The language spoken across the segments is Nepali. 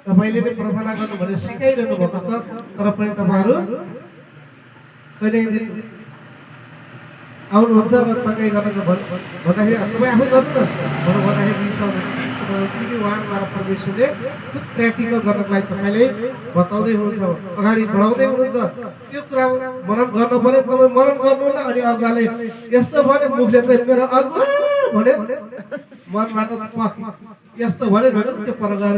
तपाईले नै प्रार्थना गर्नु भनेर सिकाइरहनु भएको छ तर पनि तपाईहरु कहिले दिन आउनुहुन्छ र चङ्गाई गर्नको भन्दाखेरि तपाईँ आफै गर्नु न भनेर भन्दाखेरि किनकि उहाँद्वारा परमेश्वरले खुद प्र्याक्टिकल गर्नको लागि तपाईँले बताउँदै हुनुहुन्छ अगाडि बढाउँदै हुनुहुन्छ त्यो कुरा मनन गर्नु पर्यो तपाईँ मनन गर्नु न अनि अगाले यस्तो भने मुखले चाहिँ मेरो अगुवा भने मनबाट यस्तो भने त्यो पर गएर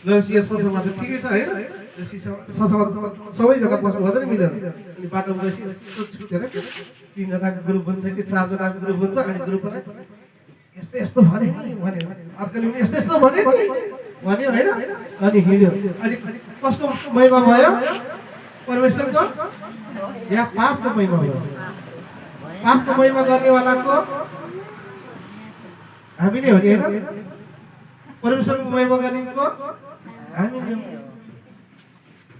गएपछि ससमा त ठिकै छ होइन ससमा सबैजना बस्नु भन्छ नि मिलेर अनि बाटोमा गएपछि यस्तो छुटेर 3 जनाको ग्रुप हुन्छ कि 4 जनाको ग्रुप हुन्छ अनि ग्रुपमा यस्तो यस्तो भने नि भने अर्कोले पनि यस्तो यस्तो भने नि भन्यो हैन अनि हिँड्यो अनि कसको महिमा भयो परमेश्वरको या पापको महिमा भयो पापको महिमा गर्नेवालाको हामी नै हो नि हैन परमेश्वरको महिमा गर्नेको हामी नै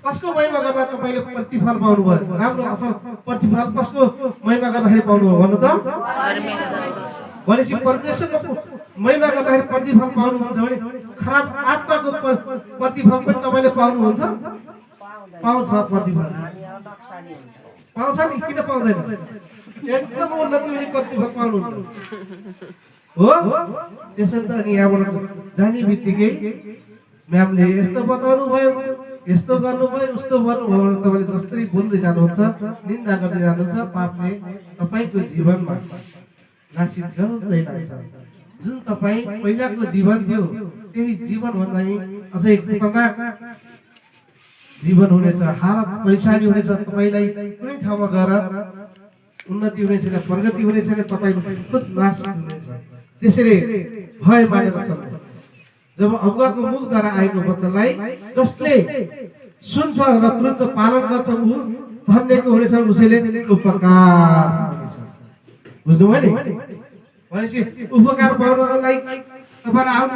कसको महिमा गर्दा तपाईले प्रतिफल पाउनु भयो राम्रो असल प्रतिफल कसको महिमा गर्दाखेरि पाउनु भयो भन्नु त भनेपछि परमेश्वरको महिमा गर्दाखेरि प्रतिफल पाउनुहुन्छ भने खराब आत्माको प्रतिफल पनि तपाईले पाउनुहुन्छ पाउँछ प्रतिफल पाउँछ नि किन पाउँदैन एकदम उन्नति हुने प्रतिफल पाउनुहुन्छ हो त्यसैले त अनि यहाँबाट जाने बित्तिकै म्यामले यस्तो बताउनु भयो यस्तो गर्नुभयो उस्तो गर्नुभयो भने तपाईले जसरी बोल्दै जानुहुन्छ निन्दा गर्दै जानुहुन्छ पापले तपाईको जीवनमा नासित गर्दै जान्छ जुन तपाई पहिलाको जीवन थियो त्यही जीवन भन्दा नि अझै खतरनाक जीवन हुनेछ हालत परेशानी हुनेछ तपाईलाई कुनै ठाउँमा गएर उन्नति हुने छैन प्रगति हुने छैन तपाई खुद नासित हुनेछ त्यसैले भय मानेर चल्नु जब अगुवाको मुखद्वारा आएको वचनलाई जसले सुन्छ र तुरन्त पालन गर्छ ऊ धन्यको हुनेछ उसैले उपकार हुनेछ बुझ्नुभयो नि भनेपछि उपकार पाउनको लागि तपाईहरु आउनु